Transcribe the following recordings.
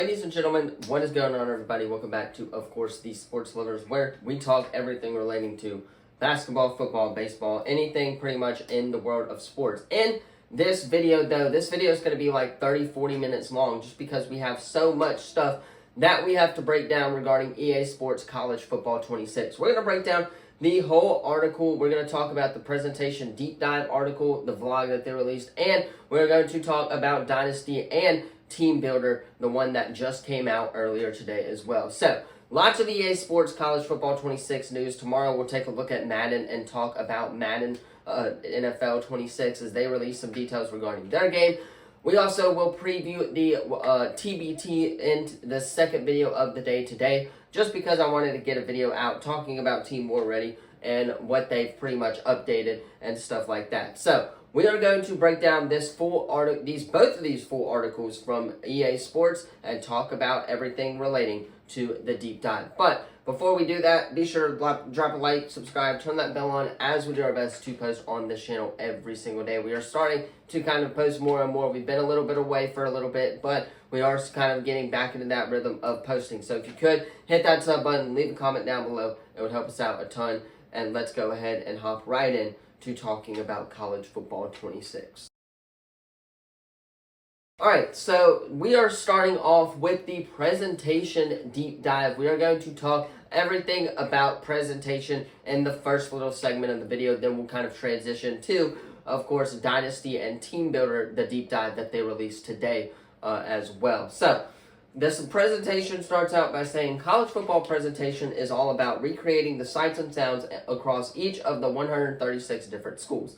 Ladies and gentlemen, what is going on, everybody? Welcome back to, of course, the Sports Lovers, where we talk everything relating to basketball, football, baseball, anything pretty much in the world of sports. In this video, though, this video is going to be like 30-40 minutes long just because we have so much stuff that we have to break down regarding EA Sports College Football 26. We're going to break down the whole article. We're going to talk about the presentation deep dive article, the vlog that they released, and we're going to talk about Dynasty and Team Builder, the one that just came out earlier today as well. So, lots of EA Sports College Football 26 news. Tomorrow we'll take a look at Madden and talk about Madden NFL 26 as they release some details regarding their game. We also will preview the TBT in the second video of the day today, just because I wanted to get a video out talking about Team War Ready and what they've pretty much updated and stuff like that. So, we are going to break down this full article, both of these full articles from EA Sports, and talk about everything relating to the deep dive. But before we do that, be sure to drop a like, subscribe, turn that bell on, as we do our best to post on this channel every single day. We are starting to kind of post more and more. We've been a little bit away for a little bit, but we are kind of getting back into that rhythm of posting. So if you could, hit that sub button, leave a comment down below. It would help us out a ton. And let's go ahead and hop right in to talking about College Football 26. Alright, so we are starting off with the presentation deep dive. We are going to talk everything about presentation in the first little segment of the video. Then we'll kind of transition to, of course, Dynasty and Team Builder, the deep dive that they released today as well. So, this presentation starts out by saying college football presentation is all about recreating the sights and sounds across each of the 136 different schools.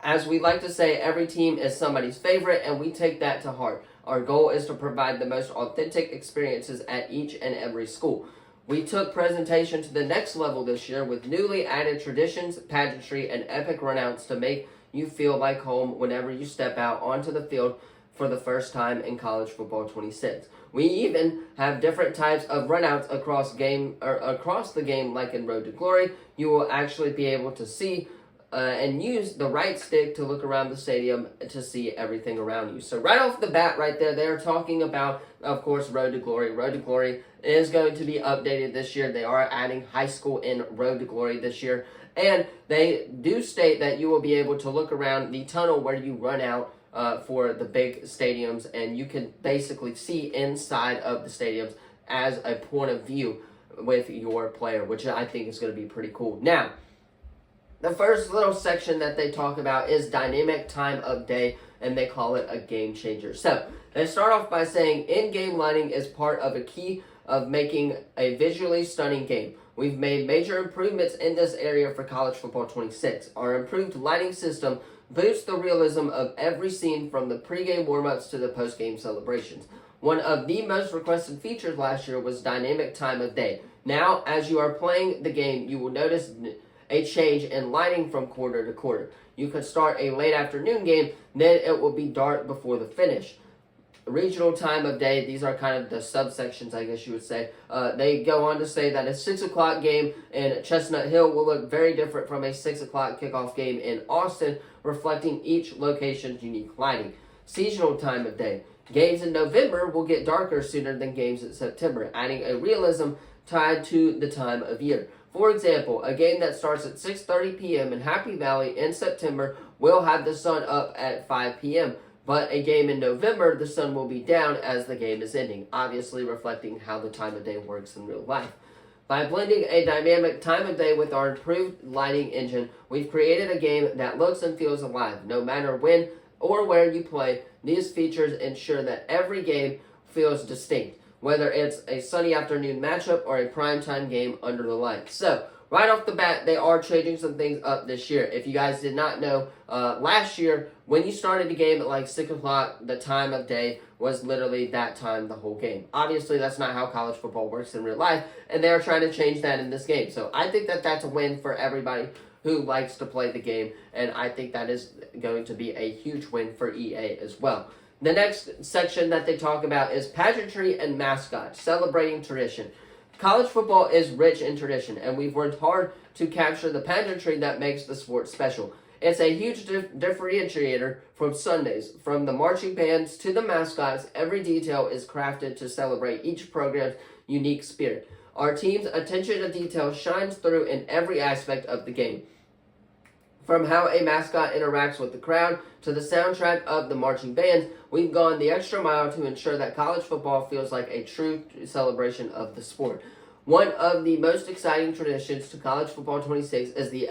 As we like to say, every team is somebody's favorite, and we take that to heart. Our goal is to provide the most authentic experiences at each and every school. We took presentation to the next level this year with newly added traditions, pageantry, and epic runouts to make you feel like home whenever you step out onto the field for the first time in College Football 26. We even have different types of runouts across the game, like in Road to Glory. You will actually be able to see and use the right stick to look around the stadium to see everything around you. So right off the bat right there, they're talking about, of course, Road to Glory. Road to Glory is going to be updated this year. They are adding high school in Road to Glory this year. And they do state that you will be able to look around the tunnel where you run out for the big stadiums, and you can basically see inside of the stadiums as a point of view with your player, which I think is going to be pretty cool. Now, the first little section that they talk about is dynamic time of day, and they call it a game changer. So, they start off by saying in-game lighting is part of a key of making a visually stunning game. We've made major improvements in this area for College Football 26. Our improved lighting system boosts the realism of every scene from the pregame warm-ups to the postgame celebrations. One of the most requested features last year was dynamic time of day. Now, as you are playing the game, you will notice a change in lighting from quarter to quarter. You could start a late afternoon game, then it will be dark before the finish. Regional time of day, these are kind of the subsections, I guess you would say. They go on to say that a 6 o'clock game in Chestnut Hill will look very different from a 6 o'clock kickoff game in Austin, reflecting each location's unique lighting. Seasonal time of day. Games in November will get darker sooner than games in September, adding a realism tied to the time of year. For example, a game that starts at 6:30 p.m. in Happy Valley in September will have the sun up at 5 p.m., but a game in November, the sun will be down as the game is ending, obviously reflecting how the time of day works in real life. By blending a dynamic time of day with our improved lighting engine, we've created a game that looks and feels alive. No matter when or where you play, these features ensure that every game feels distinct, whether it's a sunny afternoon matchup or a primetime game under the lights. So, right off the bat, they are changing some things up this year. If you guys did not know, last year, when you started the game at like 6 o'clock, the time of day was literally that time the whole game. Obviously, that's not how college football works in real life, and they are trying to change that in this game. So I think that that's a win for everybody who likes to play the game, and I think that is going to be a huge win for EA as well. The next section that they talk about is pageantry and mascots, celebrating tradition. College football is rich in tradition, and we've worked hard to capture the pageantry that makes the sport special. It's a huge differentiator from Sundays. From the marching bands to the mascots, every detail is crafted to celebrate each program's unique spirit. Our team's attention to detail shines through in every aspect of the game. From how a mascot interacts with the crowd to the soundtrack of the marching bands, we've gone the extra mile to ensure that college football feels like a true celebration of the sport. One of the most exciting traditions to College Football 26 is the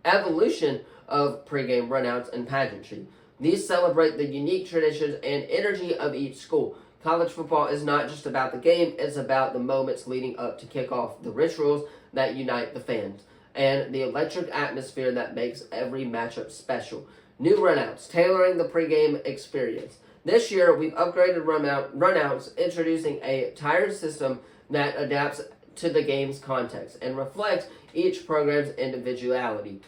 evolution of pregame runouts and pageantry. These celebrate the unique traditions and energy of each school. College football is not just about the game, it's about the moments leading up to kickoff, the rituals that unite the fans, and the electric atmosphere that makes every matchup special. New runouts, tailoring the pregame experience. This year, we've upgraded runouts, introducing a tiered system that adapts to the game's context and reflects each program's individuality.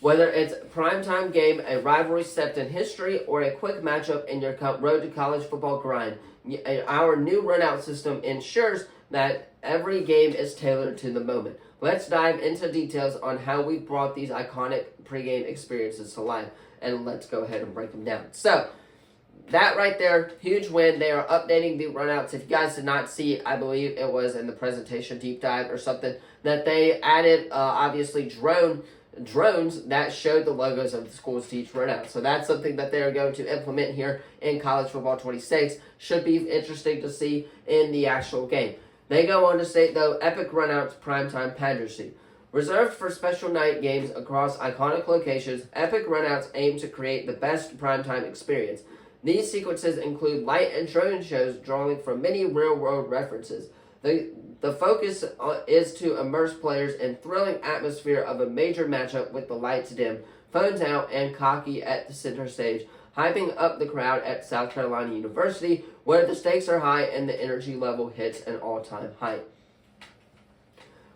Whether it's a primetime game, a rivalry steeped in history, or a quick matchup in your road to college football grind, our new runout system ensures that every game is tailored to the moment. Let's dive into details on how we brought these iconic pregame experiences to life, and let's go ahead and break them down. So, that right there, huge win. They are updating the runouts. If you guys did not see, I believe it was in the presentation deep dive or something, that they added, obviously, drones that showed the logos of the schools to each runout. So that's something that they are going to implement here in College Football 26. Should be interesting to see in the actual game. They go on to state, though, epic runouts, primetime pageantry. Reserved for special night games across iconic locations, epic runouts aim to create the best primetime experience. These sequences include light and drone shows drawing from many real-world references. The focus is to immerse players in thrilling atmosphere of a major matchup with the lights dim, phones out, and cocky at the center stage, hyping up the crowd at South Carolina University, where the stakes are high and the energy level hits an all-time height.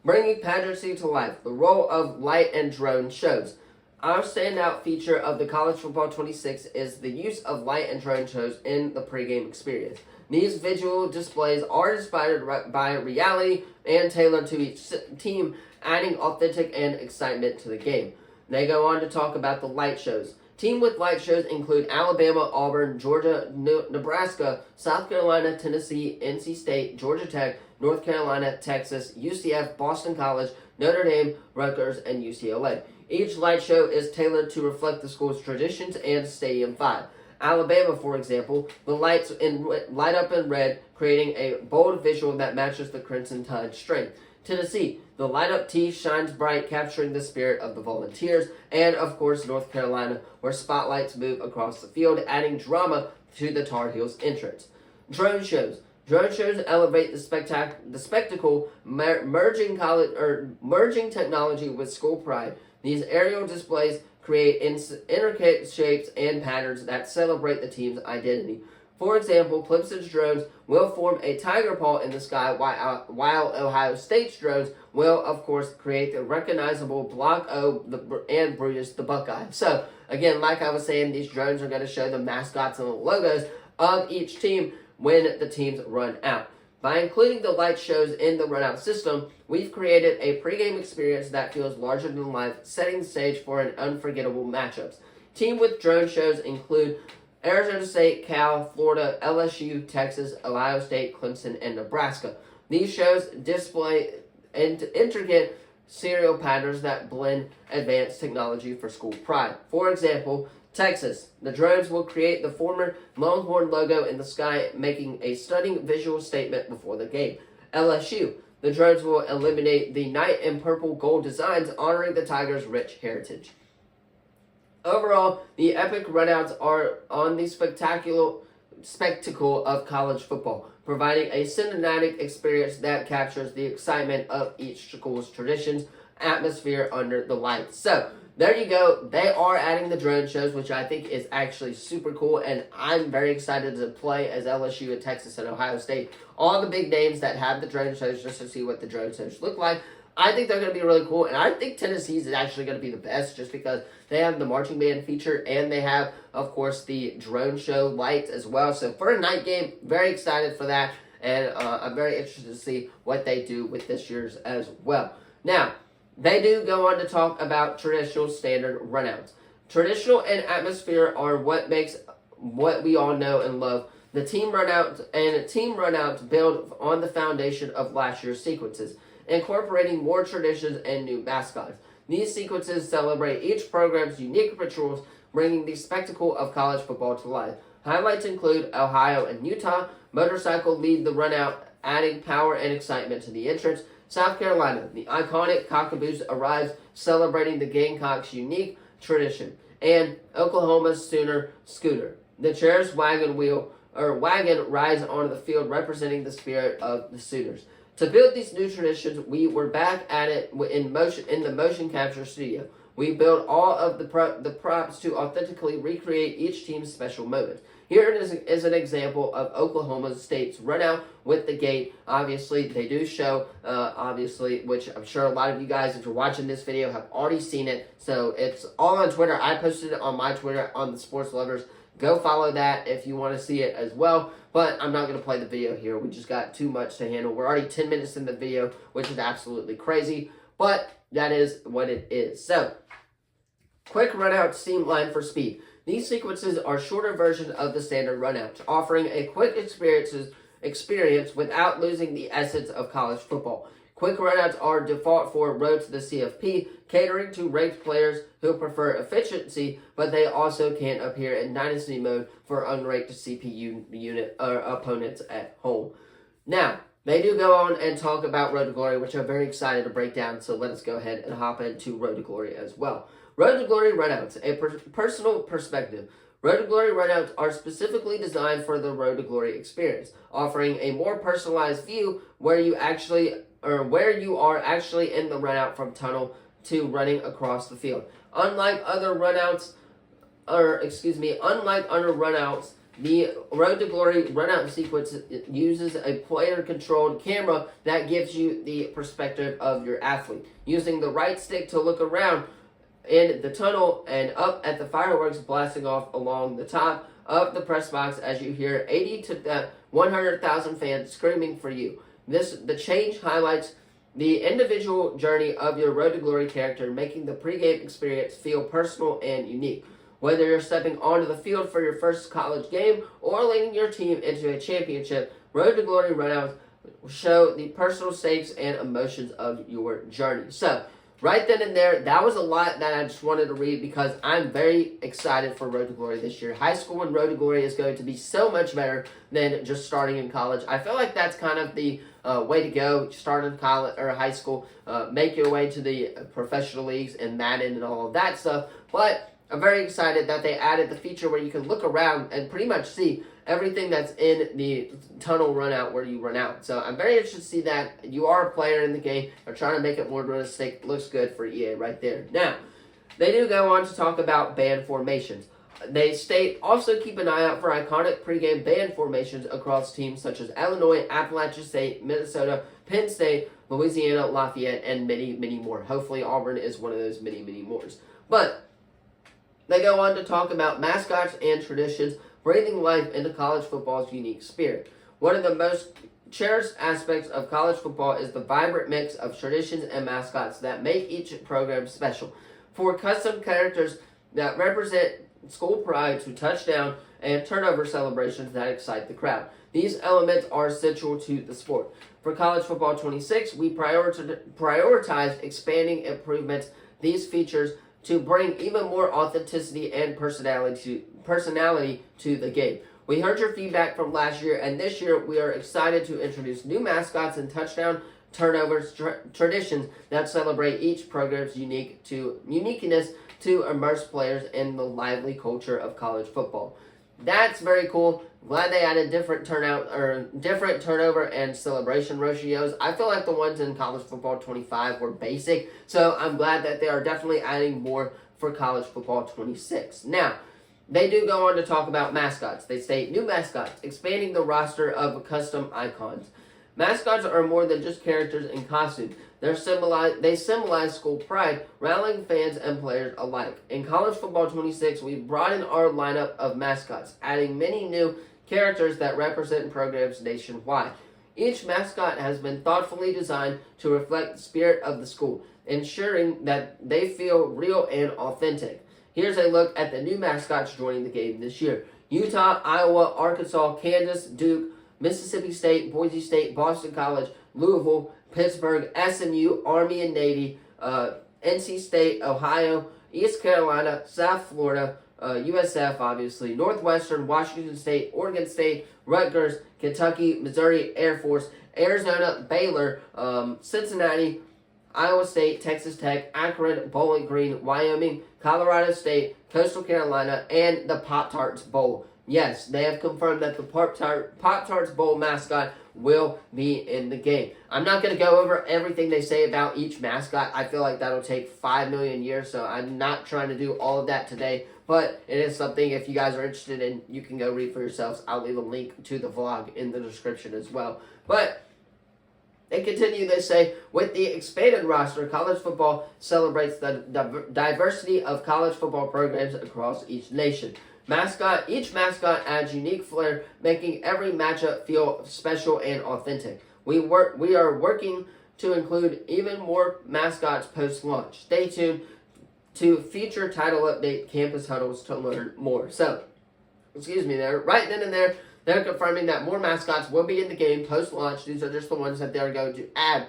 Bringing pageantry to life, the role of light and drone shows. Our standout feature of the College Football 26 is the use of light and drone shows in the pregame experience. These visual displays are inspired by reality and tailored to each team, adding authentic and excitement to the game. They go on to talk about the light shows. Team with light shows include Alabama, Auburn, Georgia, Nebraska, South Carolina, Tennessee, NC State, Georgia Tech, North Carolina, Texas, UCF, Boston College, Notre Dame, Rutgers, and UCLA. Each light show is tailored to reflect the school's traditions and stadium vibe. Alabama, for example, the lights light up in red, creating a bold visual that matches the Crimson Tide strength. Tennessee, the light up tee shines bright, capturing the spirit of the Volunteers. And, of course, North Carolina, where spotlights move across the field, adding drama to the Tar Heels entrance. Drone shows. Drone shows elevate the spectacle, merging technology with school pride. These aerial displays create intricate shapes and patterns that celebrate the team's identity. For example, Clemson's drones will form a tiger paw in the sky, while Ohio State's drones will, of course, create the recognizable Block O and Brutus the Buckeye. So, again, like I was saying, these drones are going to show the mascots and the logos of each team when the teams run out. By including the light shows in the runout system, we've created a pregame experience that feels larger than life, setting the stage for an unforgettable matchups. Team with drone shows include Arizona State, Cal, Florida, LSU, Texas, Ohio State, Clemson, and Nebraska. These shows display intricate serial patterns that blend advanced technology for school pride. For example, Texas, the drones will create the former Longhorn logo in the sky, making a stunning visual statement before the game. LSU, the drones will eliminate the knight in purple gold designs, honoring the Tigers' rich heritage. Overall, the epic runouts are on the spectacle of college football, providing a cinematic experience that captures the excitement of each school's traditions, atmosphere under the lights. So, there you go. They are adding the drone shows, which I think is actually super cool, and I'm very excited to play as LSU and Texas and Ohio State. All the big names that have the drone shows, just to see what the drone shows look like. I think they're going to be really cool, and I think Tennessee's is actually going to be the best just because they have the marching band feature, and they have, of course, the drone show lights as well. So for a night game, very excited for that, and I'm very interested to see what they do with this year's as well. Now, They do go on to talk about traditional standard runouts. Traditional and atmosphere are what makes what we all know and love. The team runouts build on the foundation of last year's sequences, incorporating more traditions and new mascots. These sequences celebrate each program's unique rituals, bringing the spectacle of college football to life. Highlights include Ohio and Utah. Motorcycle lead the runout, adding power and excitement to the entrance. South Carolina, the iconic Cockaboos arrives, celebrating the Gamecocks' unique tradition. And Oklahoma's Sooner Scooter. The Chair's wagon rides onto the field, representing the spirit of the Sooners. To build these new traditions, we were back at it in the motion capture studio. We built all of the props to authentically recreate each team's special moments. Here is an example of Oklahoma State's run out with the gate. Obviously, they do show, which I'm sure a lot of you guys, if you're watching this video, have already seen it. So it's all on Twitter. I posted it on my Twitter, on the Sports Lovers. Go follow that if you want to see it as well. But I'm not going to play the video here. We just got too much to handle. We're already 10 minutes in the video, which is absolutely crazy. But that is what it is. So, quick runout streamline for speed. These sequences are shorter versions of the standard runouts, offering a quick experience without losing the essence of college football. Quick runouts are default for Road to the CFP, catering to ranked players who prefer efficiency, but they also can appear in Dynasty mode for unranked CPU unit opponents at home. Now, they do go on and talk about Road to Glory, which I'm very excited to break down, so let us go ahead and hop into Road to Glory as well. Road to Glory runouts, a personal perspective. Road to Glory runouts are specifically designed for the Road to Glory experience, offering a more personalized view where you are actually in the runout from tunnel to running across the field. Unlike other runouts, the Road to Glory runout sequence uses a player-controlled camera that gives you the perspective of your athlete. Using the right stick to look around in the tunnel and up at the fireworks blasting off along the top of the press box as you hear 80 to 100,000 fans screaming for you. The change highlights the individual journey of your Road to Glory character, making the pregame experience feel personal and unique. Whether you're stepping onto the field for your first college game or leading your team into a championship, Road to Glory runouts show the personal stakes and emotions of your journey. So, right then and there, that was a lot that I just wanted to read because I'm very excited for Road to Glory this year. High school and Road to Glory is going to be so much better than just starting in college. I feel like that's kind of the way to go. Start in college or high school, make your way to the professional leagues and Madden and all of that stuff. But I'm very excited that they added the feature where you can look around and pretty much see everything that's in the tunnel run out where you run out. So I'm very interested to see that. You are a player in the game. They're trying to make it more realistic. Looks good for EA right there. Now, they do go on to talk about band formations. They state, also keep an eye out for iconic pregame band formations across teams such as Illinois, Appalachian State, Minnesota, Penn State, Louisiana, Lafayette, and many, many more. Hopefully Auburn is one of those many, many more. But they go on to talk about mascots and traditions, breathing life into college football's unique spirit. One of the most cherished aspects of college football is the vibrant mix of traditions and mascots that make each program special. For custom characters that represent school pride to touchdown and turnover celebrations that excite the crowd. These elements are essential to the sport. For College Football 26, we prioritize expanding improvements these features to bring even more authenticity and personality to the game. We heard your feedback from last year, and this year we are excited to introduce new mascots and touchdown turnovers traditions that celebrate each program's uniqueness to immerse players in the lively culture of college football. That's very cool. Glad they added different turnover and celebration ratios. I feel like the ones in College Football 25 were basic, so I'm glad that they are definitely adding more for College Football 26. Now, they do go on to talk about mascots. They state new mascots, expanding the roster of custom icons. Mascots are more than just characters in costume. They symbolize school pride, rallying fans and players alike. In College Football 26, we broadened our lineup of mascots, adding many new characters that represent programs nationwide. Each mascot has been thoughtfully designed to reflect the spirit of the school, ensuring that they feel real and authentic. Here's a look at the new mascots joining the game this year: Utah, Iowa, Arkansas, Kansas, Duke, Mississippi State, Boise State, Boston College, Louisville, Pittsburgh, SMU, Army and Navy, NC State, Ohio, East Carolina, South Florida, USF, obviously, Northwestern, Washington State, Oregon State, Rutgers, Kentucky, Missouri, Air Force, Arizona, Baylor, Cincinnati, Iowa State, Texas Tech, Akron, Bowling Green, Wyoming, Colorado State, Coastal Carolina, and the Pop-Tarts Bowl. Yes, they have confirmed that the Pop-Tarts Bowl mascot will be in the game. I'm not going to go over everything they say about each mascot. I feel like that'll take 5 million years, so I'm not trying to do all of that today. But it is something, if you guys are interested in, you can go read for yourselves. I'll leave a link to the vlog in the description as well. But they continue, they say, with the expanded roster, college football celebrates the diversity of college football programs across each nation. Each mascot adds unique flair, making every matchup feel special and authentic. We are working to include even more mascots post-launch. Stay tuned to future title update campus huddles to learn more. So, excuse me there. Right then and there, they're confirming that more mascots will be in the game post-launch. These are just the ones that they're going to add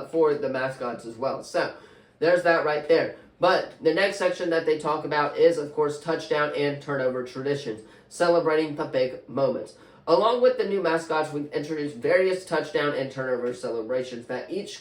for the mascots as well. So, there's that right there. But the next section that they talk about is, of course, touchdown and turnover traditions, celebrating the big moments. Along with the new mascots, we've introduced various touchdown and turnover celebrations that each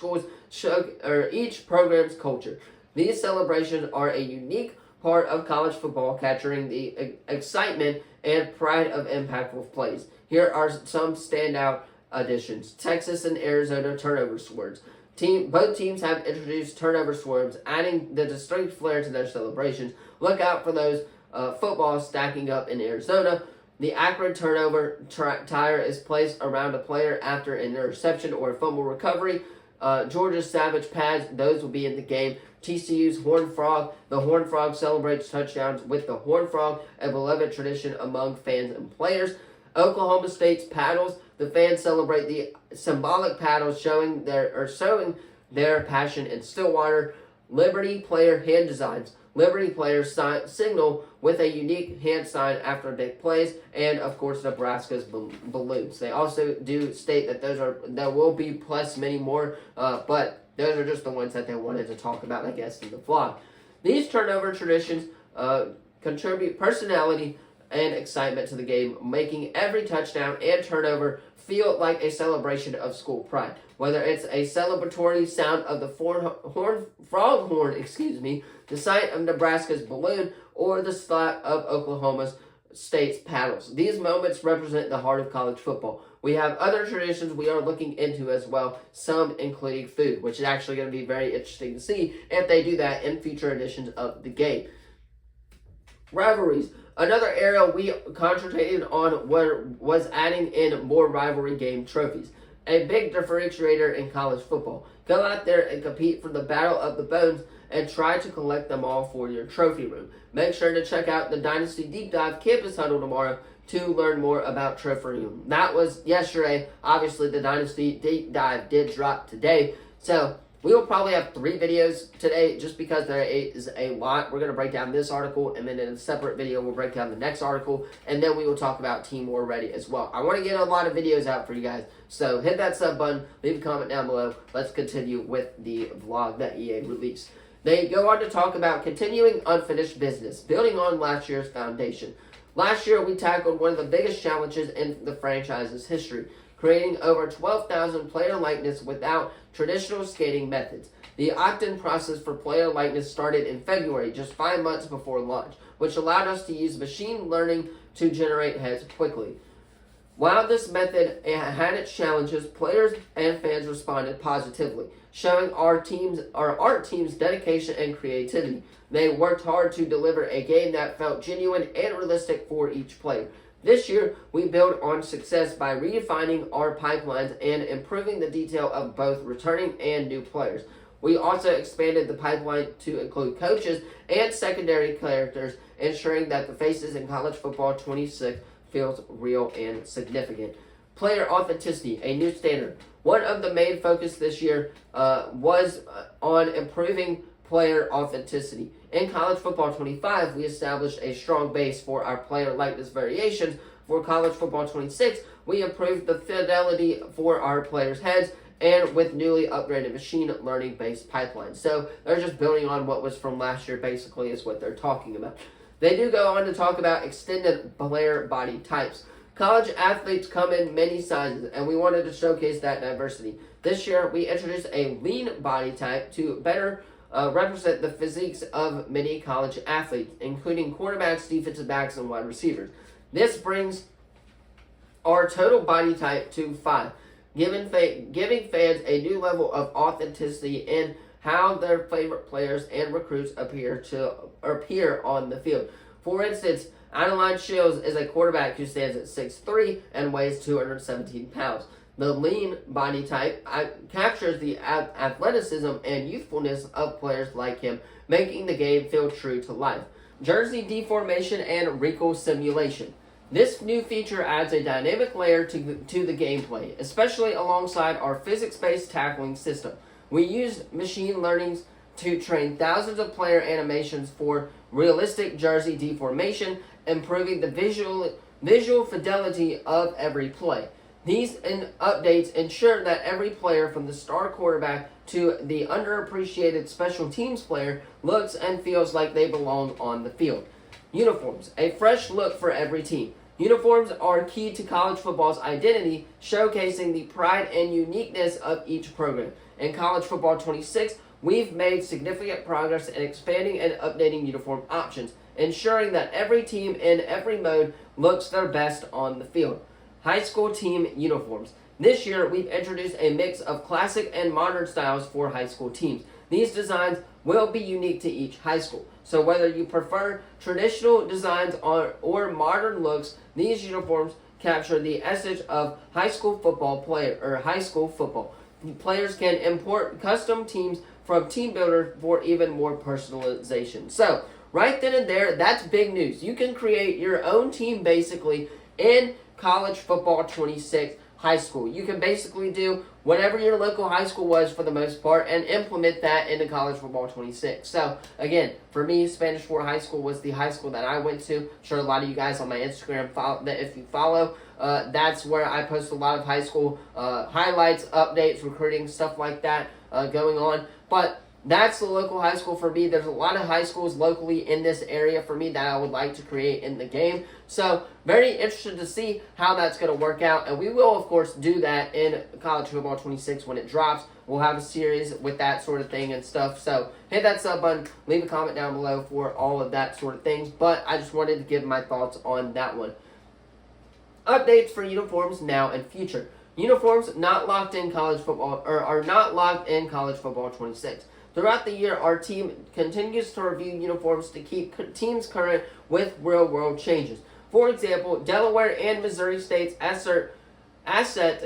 program's culture. These celebrations are a unique part of college football, capturing the excitement and pride of impactful plays. Here are some standout additions: Texas and Arizona turnover swords. Both teams have introduced turnover swerves, adding the distinct flair to their celebrations. Look out for those footballs stacking up in Arizona. The Akron turnover tire is placed around a player after an interception or fumble recovery. Georgia's Savage pads, those will be in the game. TCU's Horned Frog. The Horned Frog celebrates touchdowns with the Horned Frog, a beloved tradition among fans and players. Oklahoma State's paddles. The fans celebrate the symbolic paddles, showing their passion in Stillwater. Liberty player hand designs. Liberty players signal with a unique hand sign after big plays, and of course Nebraska's balloons. They also do state that there will be plus many more, but those are just the ones that they wanted to talk about, I guess, in the vlog. These turnover traditions contribute personality and excitement to the game, making every touchdown and turnover feel like a celebration of school pride. Whether it's a celebratory sound of the frog horn, the sight of Nebraska's balloon, or the slap of Oklahoma State's paddles. These moments represent the heart of college football. We have other traditions we are looking into as well, some including food, which is actually going to be very interesting to see if they do that in future editions of the game. Rivalries. Another area we concentrated on was adding in more rivalry game trophies. A big differentiator in college football. Go out there and compete for the Battle of the Bones and try to collect them all for your trophy room. Make sure to check out the Dynasty Deep Dive Campus Huddle tomorrow to learn more about trophy room. That was yesterday. Obviously, the Dynasty Deep Dive did drop today. So, we will probably have 3 videos today just because there is a lot. We're going to break down this article, and then in a separate video, we'll break down the next article, and then we will talk about Team War Ready as well. I want to get a lot of videos out for you guys, so hit that sub button, leave a comment down below. Let's continue with the vlog that EA released. They go on to talk about continuing unfinished business, building on last year's foundation. Last year, we tackled one of the biggest challenges in the franchise's history, creating over 12,000 player likeness without traditional skating methods. The opt-in process for player likeness started in February, just 5 months before launch, which allowed us to use machine learning to generate heads quickly. While this method had its challenges, players and fans responded positively, showing our art team's dedication and creativity. They worked hard to deliver a game that felt genuine and realistic for each player. This year, we build on success by redefining our pipelines and improving the detail of both returning and new players. We also expanded the pipeline to include coaches and secondary characters, ensuring that the faces in college football 26 feels real and significant. Player authenticity, a new standard. One of the main focus this year was on improving player authenticity. In College Football 25, we established a strong base for our player likeness variations. For College Football 26, we improved the fidelity for our players' heads and with newly upgraded machine learning based pipelines. So they're just building on what was from last year, basically, is what they're talking about. They do go on to talk about extended player body types. College athletes come in many sizes, and we wanted to showcase that diversity. This year, we introduced a lean body type to better represent the physiques of many college athletes, including quarterbacks, defensive backs, and wide receivers. This brings our total body type to 5, giving fans a new level of authenticity in how their favorite players and recruits appear on the field. For instance, Adeline Shields is a quarterback who stands at 6'3" and weighs 217 pounds. The lean body type captures the athleticism and youthfulness of players like him, making the game feel true to life. Jersey deformation and wrinkle simulation. This new feature adds a dynamic layer to the gameplay, especially alongside our physics-based tackling system. We used machine learning to train thousands of player animations for realistic jersey deformation, improving the visual fidelity of every play. These updates ensure that every player, from the star quarterback to the underappreciated special teams player, looks and feels like they belong on the field. Uniforms, a fresh look for every team. Uniforms are key to college football's identity, showcasing the pride and uniqueness of each program. In College Football 26, we've made significant progress in expanding and updating uniform options, ensuring that every team in every mode looks their best on the field. High school team uniforms. This year, we've introduced a mix of classic and modern styles for high school teams. These designs will be unique to each high school. So whether you prefer traditional designs or modern looks, these uniforms capture the essence of high school football. Players can import custom teams from Team Builder for even more personalization. So right then and there, that's big news. You can create your own team basically in College Football 26 high school. You can basically do whatever your local high school was for the most part and implement that into College Football 26. So again, for me, Spanish Fort High School was the high school that I went to. I'm sure a lot of you guys on my Instagram if you follow, that's where I post a lot of high school highlights, updates, recruiting, stuff like that going on. But that's the local high school for me. There's a lot of high schools locally in this area for me that I would like to create in the game. So very interested to see how that's going to work out. And we will, of course, do that in College Football 26 when it drops. We'll have a series with that sort of thing and stuff. So hit that sub button. Leave a comment down below for all of that sort of things. But I just wanted to give my thoughts on that one. Updates for uniforms now and future. Uniforms not locked in college football are not locked in College Football 26. Throughout the year, our team continues to review uniforms to keep teams current with real-world changes. For example, Delaware and Missouri State's assets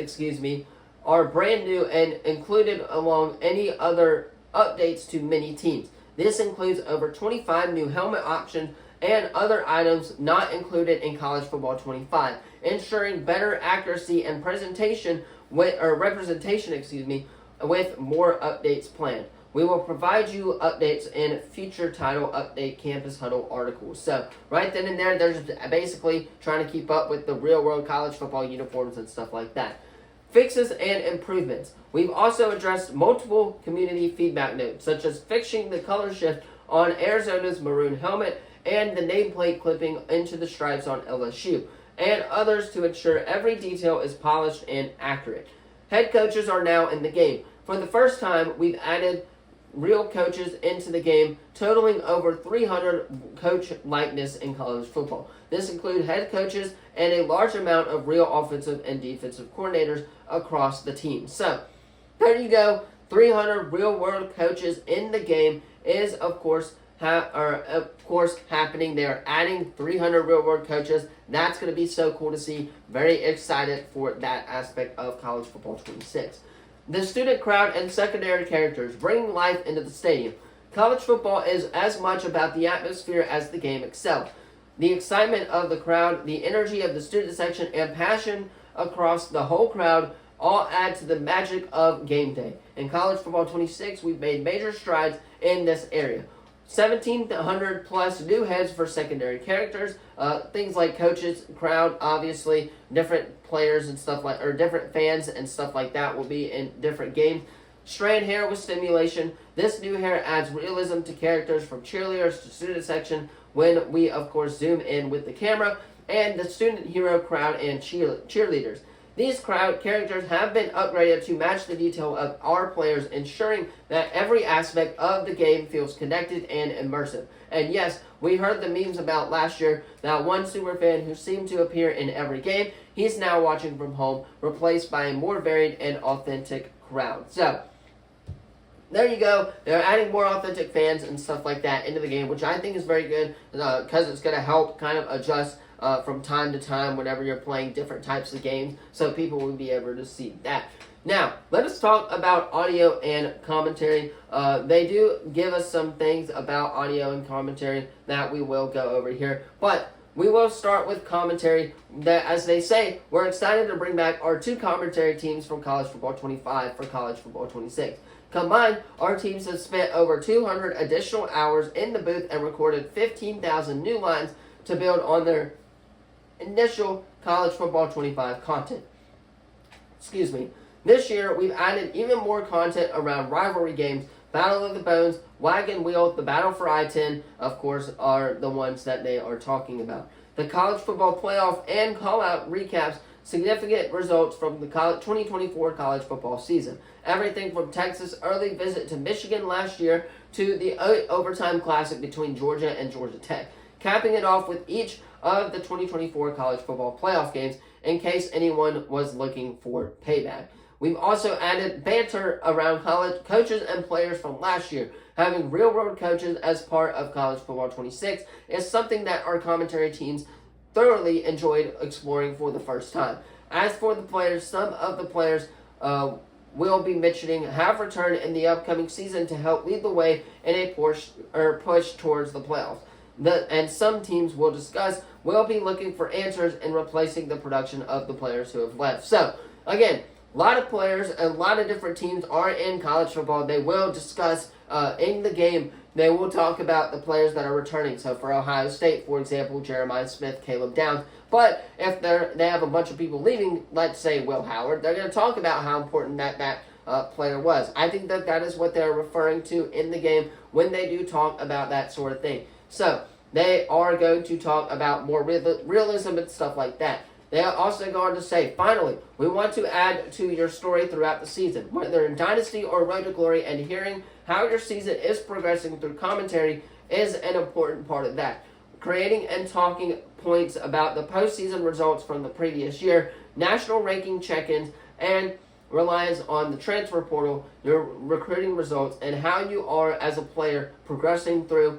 are brand new and included along any other updates to many teams. This includes over 25 new helmet options and other items not included in College Football 25, ensuring better accuracy and representation with more updates planned. We will provide you updates in future title update campus huddle articles. So right then and there, they're just basically trying to keep up with the real world college football uniforms and stuff like that. Fixes and improvements. We've also addressed multiple community feedback notes, such as fixing the color shift on Arizona's maroon helmet and the nameplate clipping into the stripes on LSU, and others to ensure every detail is polished and accurate. Head coaches are now in the game. For the first time, we've added real coaches into the game, totaling over 300 coach likeness in college football. This includes head coaches and a large amount of real offensive and defensive coordinators across the team. So, there you go. 300 real-world coaches in the game is, of course, happening. They are adding 300 real-world coaches. That's going to be so cool to see. Very excited for that aspect of College Football 26. The student crowd and secondary characters bring life into the stadium. College football is as much about the atmosphere as the game itself. The excitement of the crowd, the energy of the student section, and passion across the whole crowd all add to the magic of game day. In College Football 26, we've made major strides in this area. 1,700 plus new heads for secondary characters, things like coaches, crowd, obviously, different players and stuff like, or different fans and stuff like that will be in different games. Strand hair with stimulation. This new hair adds realism to characters from cheerleaders to student section when we, of course, zoom in with the camera, and the student hero crowd and cheerleaders. These crowd characters have been upgraded to match the detail of our players, ensuring that every aspect of the game feels connected and immersive. And yes, we heard the memes about last year, that one superfan who seemed to appear in every game, he's now watching from home, replaced by a more varied and authentic crowd. So, there you go. They're adding more authentic fans and stuff like that into the game, which I think is very good because it's going to help kind of adjust from time to time whenever you're playing different types of games, so people will be able to see that. Now, let us talk about audio and commentary. They do give us some things about audio and commentary that we will go over here, but we will start with commentary. That, as they say, we're excited to bring back our two commentary teams from College Football 25 for College Football 26. Combined, our teams have spent over 200 additional hours in the booth and recorded 15,000 new lines to build on their initial College Football 25 content. Excuse me. This year, we've added even more content around rivalry games. Battle of the Bones, Wagon Wheel, the Battle for I-10, of course, are the ones that they are talking about. The College Football Playoff and Call-Out recaps significant results from the 2024 college football season. Everything from Texas' early visit to Michigan last year to the overtime classic between Georgia and Georgia Tech. Capping it off with each of the 2024 college football playoff games in case anyone was looking for payback. We've also added banter around college coaches and players from last year. Having real-world coaches as part of College Football 26 is something that our commentary teams thoroughly enjoyed exploring for the first time. As for the players, some of the players we'll be mentioning have returned in the upcoming season to help lead the way in a push towards the playoffs. And some teams we'll discuss will be looking for answers in replacing the production of the players who have left. So, again, a lot of players and a lot of different teams are in college football. They will discuss in the game. They will talk about the players that are returning. So for Ohio State, for example, Jeremiah Smith, Caleb Downs. But if they have a bunch of people leaving, let's say Will Howard, they're going to talk about how important that player was. I think that is what they're referring to in the game when they do talk about that sort of thing. So they are going to talk about more realism and stuff like that. They also go on to say, finally, we want to add to your story throughout the season, whether in Dynasty or Road to Glory, and hearing how your season is progressing through commentary is an important part of that. Creating and talking points about the postseason results from the previous year, national ranking check-ins, and relies on the transfer portal, your recruiting results, and how you are as a player progressing through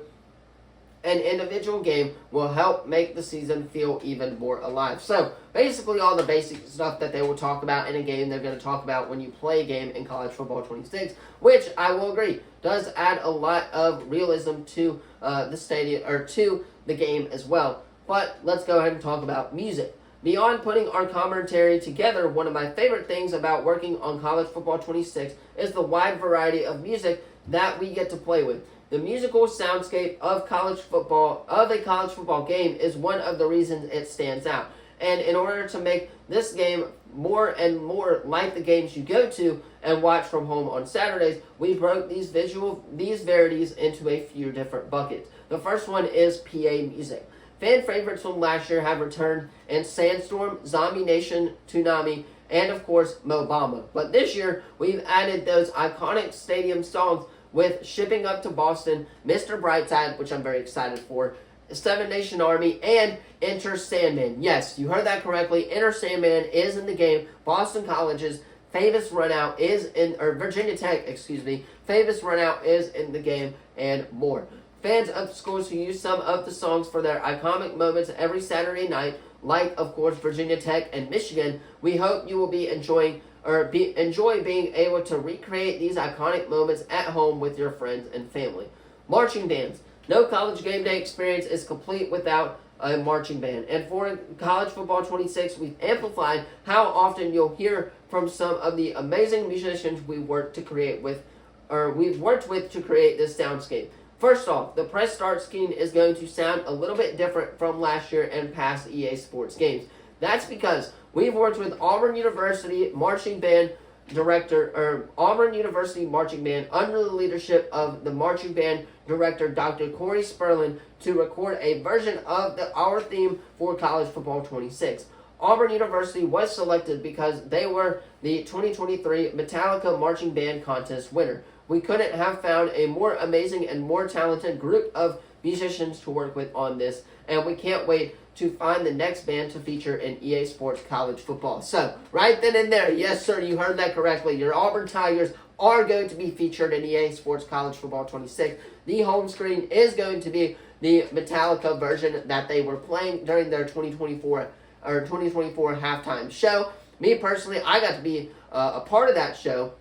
an individual game will help make the season feel even more alive. So, basically all the basic stuff that they will talk about in a game, they're going to talk about when you play a game in College Football 26, which I will agree does add a lot of realism to the stadium, or to the game as well. But let's go ahead and talk about music. Beyond putting our commentary together, one of my favorite things about working on College Football 26 is the wide variety of music that we get to play with. The musical soundscape of a college football game is one of the reasons it stands out. And in order to make this game more and more like the games you go to and watch from home on Saturdays, we broke these varieties into a few different buckets. The first one is PA music. Fan favorites from last year have returned in Sandstorm, Zombie Nation, Toonami, and of course Mo Bamba. But this year, we've added those iconic stadium songs with Shipping Up to Boston, Mr. Brightside, which I'm very excited for, Seven Nation Army, and Enter Sandman. Yes, you heard that correctly. Enter Sandman is in the game. Boston College's Famous Runout is in, or Virginia Tech, Famous Runout is in the game, and more. Fans of schools who use some of the songs for their iconic moments every Saturday night, like, of course, Virginia Tech and Michigan, we hope you will be enjoy being able to recreate these iconic moments at home with your friends and family. Marching bands. No college game day experience is complete without a marching band. And for College Football 26, we've amplified how often you'll hear from some of the amazing musicians we've worked with to create this soundscape. First off, the press start scheme is going to sound a little bit different from last year and past EA Sports games. That's because we've worked with Auburn University marching band Auburn University marching band under the leadership of the marching band director Dr. Corey Sperlin to record a version of our theme for College Football 26. Auburn University was selected because they were the 2023 Metallica Marching Band Contest winner. We couldn't have found a more amazing and more talented group of musicians to work with on this, and we can't wait to find the next band to feature in EA Sports College Football. So, right then and there, yes sir, you heard that correctly. Your Auburn Tigers are going to be featured in EA Sports College Football 26. The home screen is going to be the Metallica version that they were playing during their 2024 halftime show. Me personally, I got to be a part of that show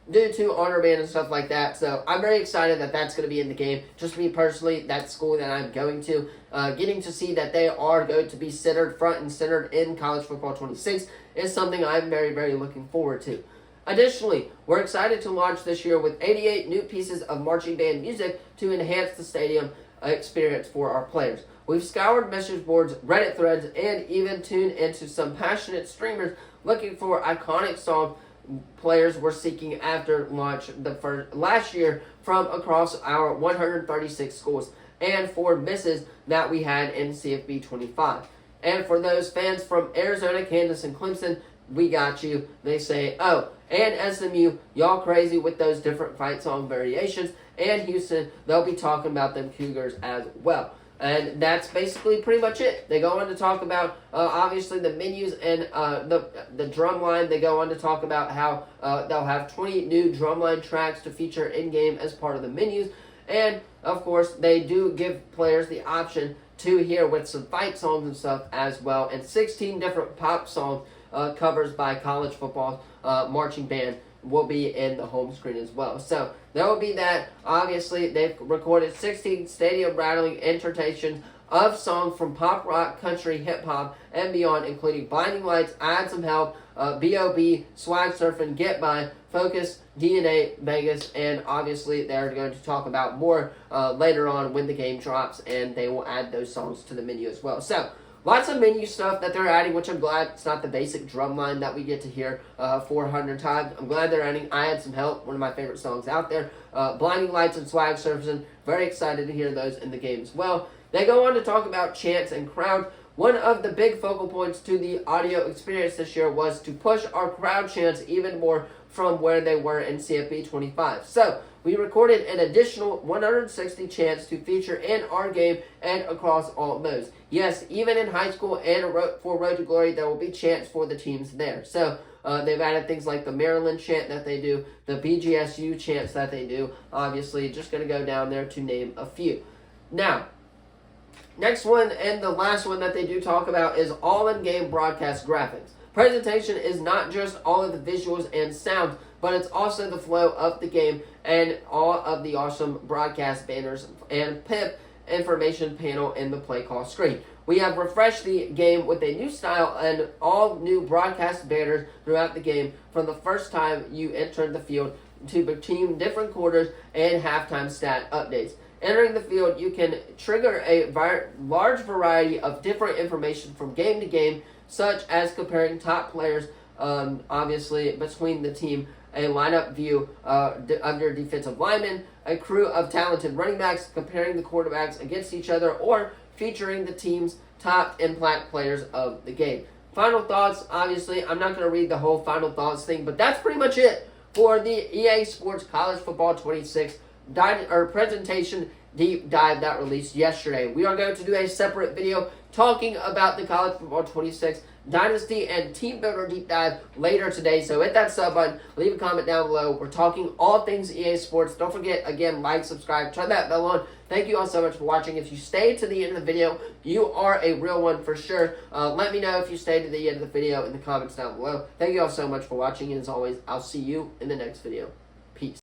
due to honor band and stuff like that. So I'm very excited that that's going to be in the game. Just me personally, that school that I'm going to, getting to see that they are going to be front and centered in College Football 26 is something I'm very, very looking forward to. Additionally, we're excited to launch this year with 88 new pieces of marching band music to enhance the stadium experience for our players. We've scoured message boards, Reddit threads, and even tuned into some passionate streamers looking for iconic songs players were seeking after launch last year from across our 136 schools, and for misses that we had in CFB 25. And for those fans from Arizona, Kansas, and Clemson, we got you. They say, oh, and SMU, y'all crazy with those different fight song variations. And Houston, they'll be talking about them Cougars as well. And that's basically pretty much it. They go on to talk about, obviously, the menus and the drum line. They go on to talk about how they'll have 20 new drumline tracks to feature in-game as part of the menus. And, of course, they do give players the option to hear with some fight songs and stuff as well. And 16 different pop song covers by College Football marching band will be in the home screen as well. So there will be that. Obviously, they've recorded 16 stadium rattling interpretations of songs from pop, rock, country, hip hop, and beyond, including Blinding Lights, I Had Some Help, B.O.B., Swag Surfing, Get By, Focus, DNA, Vegas, and obviously they're going to talk about more later on when the game drops, and they will add those songs to the menu as well. So lots of menu stuff that they're adding, which I'm glad it's not the basic drum line that we get to hear 400 times. I'm glad they're adding I Had Some Help, one of my favorite songs out there. Blinding Lights and Swag Surfing, very excited to hear those in the game as well. They go on to talk about chants and crowd. One of the big focal points to the audio experience this year was to push our crowd chants even more from where they were in CFB 25. So we recorded an additional 160 chants to feature in our game and across all modes. Yes, even in high school and for Road to Glory, there will be chants for the teams there. So they've added things like the Maryland chant that they do, the BGSU chants that they do. Obviously, just going to go down there to name a few. Now, next one and the last one that they do talk about is all in-game broadcast graphics. Presentation is not just all of the visuals and sounds, but it's also the flow of the game and all of the awesome broadcast banners and PIP information panel in the play call screen. We have refreshed the game with a new style and all new broadcast banners throughout the game from the first time you entered the field to between different quarters and halftime stat updates. Entering the field, you can trigger a large variety of different information from game to game, such as comparing top players, obviously, between the team, a lineup view of your defensive linemen, a crew of talented running backs, comparing the quarterbacks against each other, or featuring the team's top impact players of the game. Final thoughts, obviously, I'm not going to read the whole final thoughts thing, but that's pretty much it for the EA Sports College Football 26 presentation deep dive that released yesterday. We are going to do a separate video talking about the College Football 26 Dynasty and Team Builder deep dive later today. So hit that sub button, leave a comment down below. We're talking all things EA Sports. Don't forget, again, like, subscribe, turn that bell on. Thank you all so much for watching. If you stayed to the end of the video, you are a real one for sure. Let me know if you stayed to the end of the video in the comments down below. Thank you all so much for watching, and as always, I'll see you in the next video.